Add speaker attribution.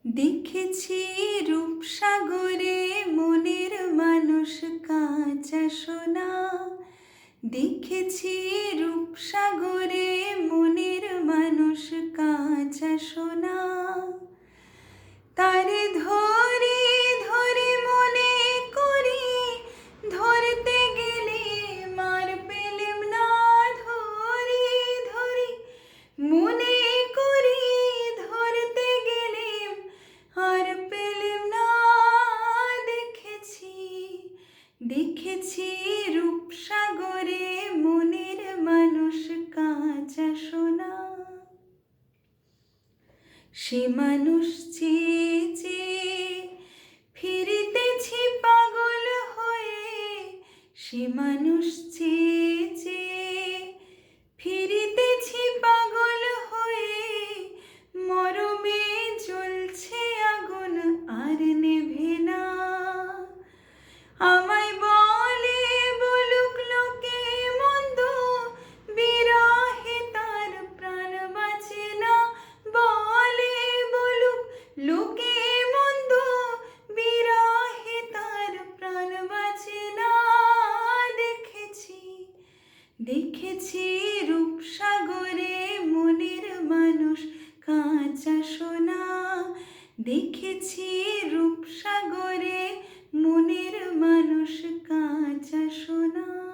Speaker 1: দেখেছি রূপসাগরে মনের মানুষ কাঁচা সোনা। দেখেছি রূপসাগরে মনের মানুষ কাঁচা সোনা। তারে ধরে ধরে মনে করি ধরতে গেলে মার পেলেম না। ধরি ধরি মনে করি ধরতে গেলে আর পেলেম না। দেখেছি দেখেছি রূপসাগরে মনের মানুষ কাঁচা সোনা। সে মানুষ চেয়ে চেয়ে ফিরিতেছি পাগল হয়ে। সে মানুষ চেয়ে চেয়ে ফিরিতেছি পাগল হয়ে। মরমে জ্বলছে আগুন আর নেভে না। আমায় বলে বলুক লোকে মন্দ, বিরহে তার প্রাণ বাঁচে না। বলে বলুক লোকে মন্দ, বিরহে তার প্রাণ বাঁচে না। দেখেছি দেখেছি রূপসাগরে মনের মানুষ কাঁচা সোনা। দেখেছি রূপসাগরে মনের মানুষ কাঁচা সোনা।